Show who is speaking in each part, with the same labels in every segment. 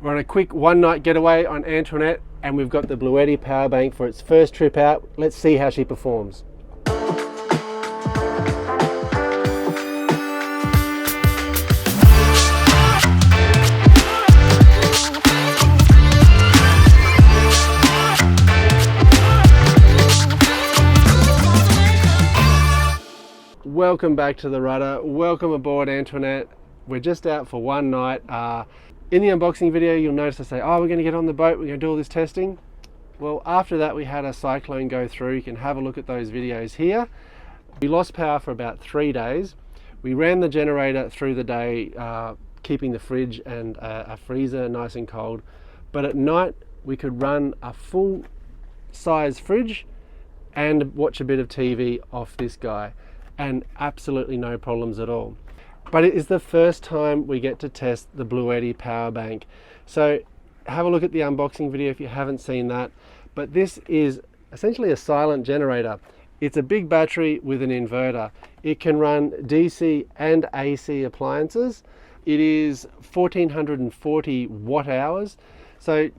Speaker 1: We're on a quick one-night getaway on Antoinette, and we've got the Bluetti Power Bank for its first trip out. Let's see how she performs. Welcome back to the Rudder. Welcome aboard, Antoinette. We're just out for one night. In the unboxing video, you'll notice I say, oh, we're going to get on the boat, we're going to do all this testing. Well, after that, we had a cyclone go through. You can have a look at those videos here. We lost power for about 3 days. We ran the generator through the day, keeping the fridge and a freezer nice and cold. But at night, we could run a full size fridge and watch a bit of TV off this guy, and absolutely no problems at all. But it is the first time we get to test the Bluetti Power Bank. So have a look at the unboxing video if you haven't seen that. But this is essentially a silent generator. It's a big battery with an inverter. It can run DC and AC appliances. It is 1440 watt hours. So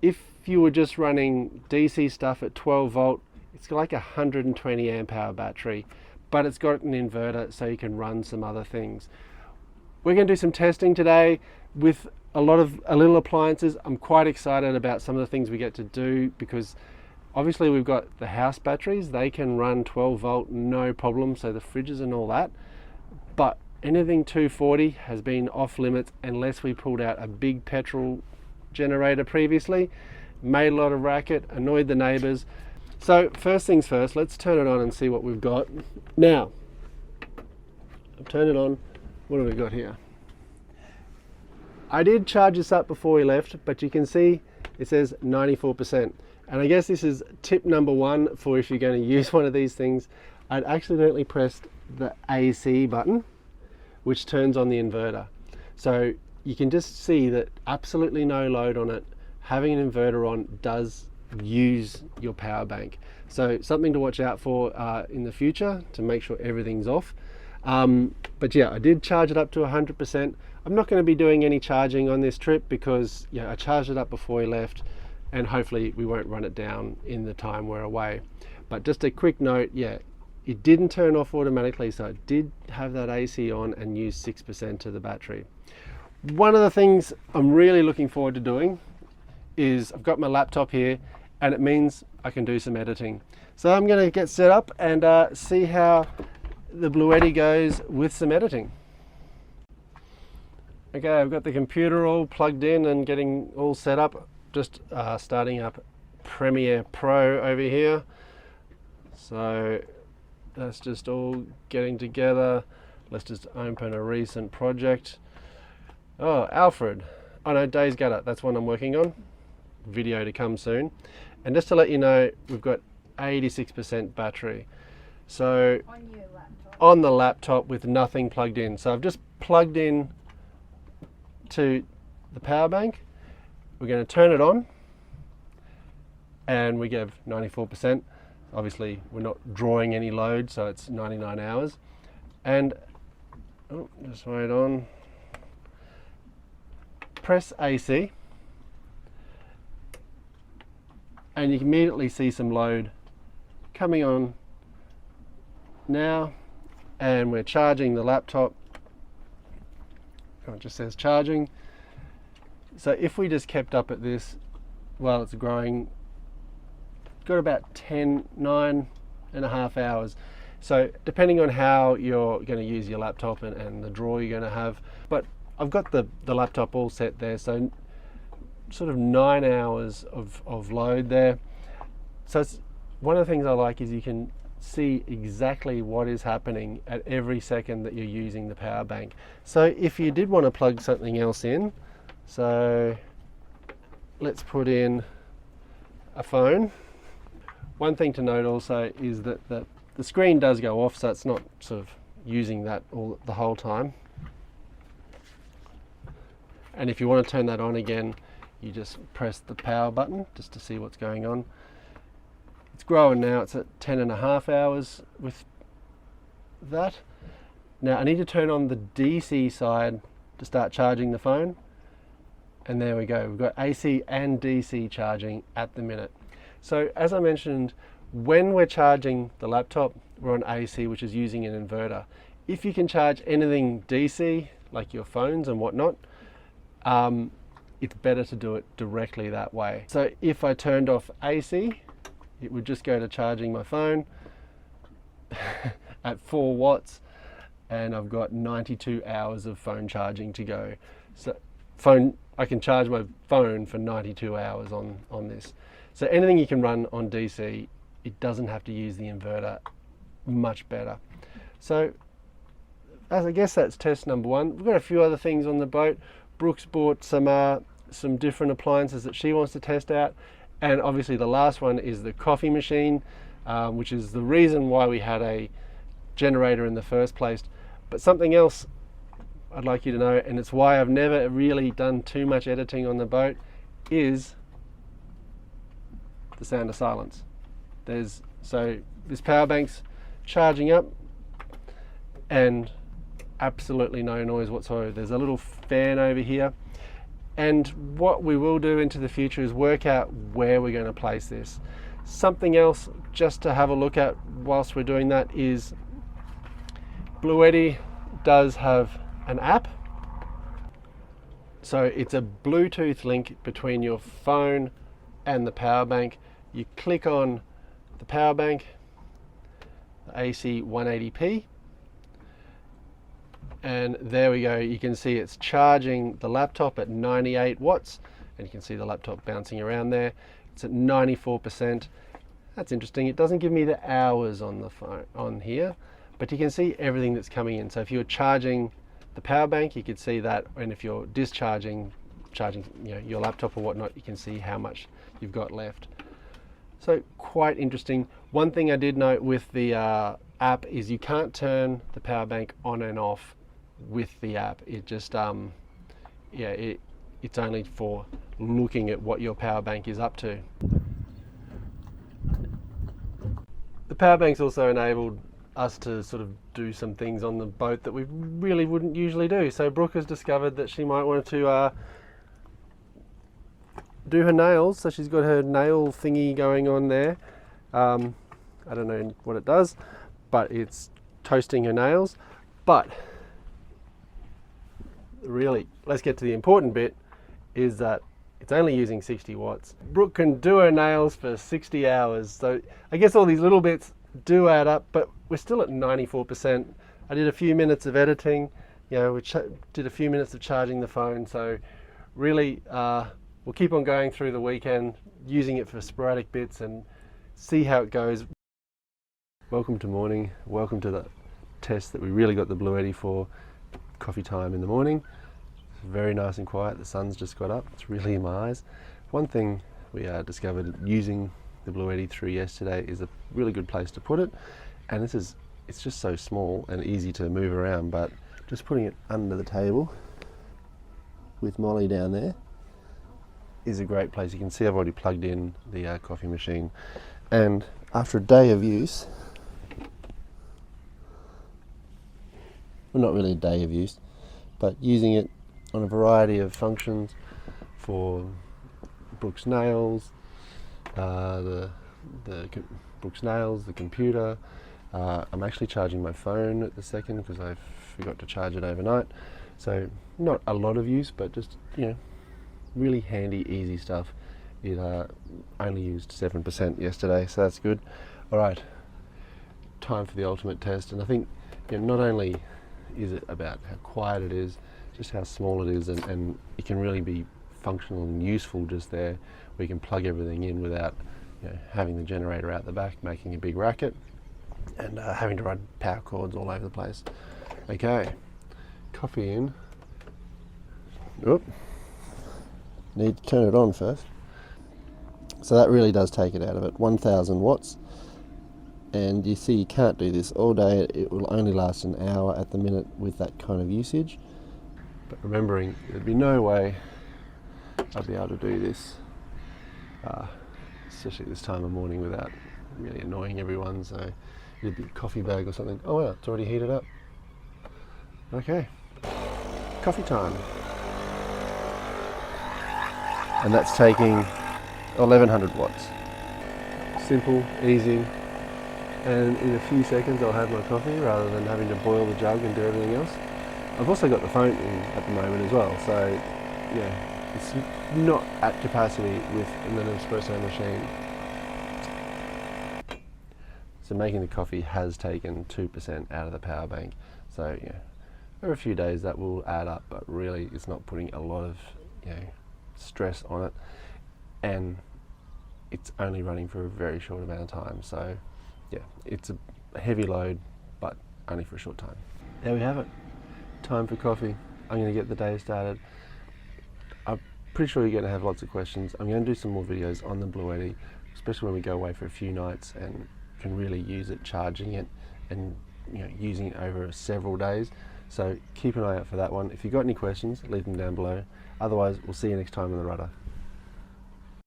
Speaker 1: if you were just running DC stuff at 12 volt, it's like a 120 amp hour battery. But it's got an inverter so you can run some other things. We're going to do some testing today with a little appliances. I'm quite excited about some of the things we get to do, because obviously we've got the house batteries. They can run 12 volt no problem, so the fridges and all that. But anything 240 has been off limits unless we pulled out a big petrol generator previously. Made a lot of racket, annoyed the neighbors. So first things first, let's turn it on and see what we've got. Now, I've turned it on. What have we got here? I did charge this up before we left, but you can see it says 94%. And I guess this is tip number one for if you're going to use one of these things. I'd accidentally pressed the AC button, which turns on the inverter. So you can just see that absolutely no load on it. Having an inverter on does use your power bank, so something to watch out for in the future to make sure everything's off. But yeah, I did charge it up to 100%. I'm not going to be doing any charging on this trip because I charged it up before we left, and hopefully we won't run it down in the time we're away. But just a quick note, it didn't turn off automatically, so it did have that AC on and use 6% of the battery. One of the things I'm really looking forward to doing is I've got my laptop here, and it means I can do some editing. So I'm going to get set up and see how the Bluetti goes with some editing. Okay, I've got the computer all plugged in and getting all set up. Just starting up Premiere Pro over here. So that's just all getting together. Let's just open a recent project. Oh, Alfred. Oh no, Days Gutter. That's one I'm working on. Video to come soon. And just to let you know, we've got 86% battery. So on your laptop? On the laptop with nothing plugged in. So I've just plugged in to the power bank. We're going to turn it on and we get 94%. Obviously we're not drawing any load, so it's 99 hours. And just wait on. Press AC. And you can immediately see some load coming on now, and we're charging the laptop. It just says charging. So if we just kept up at this while it's growing, got about 9.5 hours. So depending on how you're going to use your laptop and the draw you're going to have, but I've got the laptop all set there, so sort of 9 hours of load there. So it's one of the things I like is you can see exactly what is happening at every second that you're using the power bank. So if you did want to plug something else in, so let's put in a phone. One thing to note also is that the screen does go off, so it's not sort of using that the whole time. And if you want to turn that on again, you just press the power button just to see what's going on. It's growing now, it's at 10.5 hours with that. Now I need to turn on the DC side to start charging the phone. And there we go, we've got AC and DC charging at the minute. So as I mentioned, when we're charging the laptop, we're on AC, which is using an inverter. If you can charge anything DC, like your phones and whatnot, it's better to do it directly that way. So if I turned off AC, it would just go to charging my phone at 4 watts, and I've got 92 hours of phone charging to go. So I can charge my phone for 92 hours on this. So anything you can run on DC, it doesn't have to use the inverter, much better. So I guess that's test number one. We've got a few other things on the boat. Brooke's bought some different appliances that she wants to test out. And obviously the last one is the coffee machine, which is the reason why we had a generator in the first place. But something else I'd like you to know, and it's why I've never really done too much editing on the boat, is the sound of silence. So this power bank's charging up and absolutely no noise whatsoever. There's a little fan over here, and what we will do into the future is work out where we're going to place this. Something else just to have a look at whilst we're doing that is Bluetti does have an app. So it's a Bluetooth link between your phone and the power bank. You click on the power bank, the AC180P, and there we go. You can see it's charging the laptop at 98 watts, and you can see the laptop bouncing around there. It's at 94%. That's interesting. It doesn't give me the hours on the phone on here, but you can see everything that's coming in. So if you're charging the power bank, you could see that, and if you're charging your laptop or whatnot, you can see how much you've got left. So quite interesting. One thing I did note with the app is you can't turn the power bank on and off with the app. It just it's only for looking at what your power bank is up to. The power bank's also enabled us to sort of do some things on the boat that we really wouldn't usually do. So Brooke has discovered that she might want to do her nails, so she's got her nail thingy going on there. I don't know what it does, but it's toasting her nails. But really, let's get to the important bit, is that it's only using 60 watts. Brooke can do her nails for 60 hours. So I guess all these little bits do add up, but we're still at 94%. I did a few minutes of editing, we did a few minutes of charging the phone. So really, we'll keep on going through the weekend, using it for sporadic bits and see how it goes. Welcome to morning. Welcome to the test that we really got the Bluetti for. Coffee time in the morning. It's very nice and quiet. The sun's just got up. It's really in my eyes. One thing we discovered using the Bluetti through yesterday is a really good place to put it. And it's just so small and easy to move around, but just putting it under the table with Molly down there is a great place. You can see I've already plugged in the coffee machine, and after a day of use, well, not really a day of use, but using it on a variety of functions for Brooke's nails, Brooke's nails, the computer. I'm actually charging my phone at the second because I forgot to charge it overnight. So not a lot of use, but just really handy, easy stuff. It only used 7% yesterday, so that's good. All right, time for the ultimate test. And I think not only is it about how quiet it is, just how small it is, and it can really be functional and useful just there. We can plug everything in without having the generator out the back, making a big racket, and having to run power cords all over the place. Okay, coffee in. Oop. Need to turn it on first. So that really does take it out of it. 1000 watts. And you see you can't do this all day. It will only last an hour at the minute with that kind of usage. But remembering there'd be no way I'd be able to do this, especially this time of morning, without really annoying everyone. So it'd be a coffee bag or something. Oh wow, it's already heated up. Okay, coffee time. and that's taking 1100 watts. Simple, easy, and in a few seconds I'll have my coffee rather than having to boil the jug and do everything else. I've also got the phone in at the moment as well, so yeah, it's not at capacity with an espresso machine. So making the coffee has taken 2% out of the power bank. So yeah, over a few days that will add up, but really it's not putting a lot of stress on it, and it's only running for a very short amount of time. So yeah, it's a heavy load, but only for a short time. There we have it. Time for coffee. I'm going to get the day started. I'm pretty sure you're going to have lots of questions. I'm going to do some more videos on the Bluetti, especially when we go away for a few nights and can really use it, charging it and using it over several days. So keep an eye out for that one. If you've got any questions, leave them down below. Otherwise, we'll see you next time on the Rudder.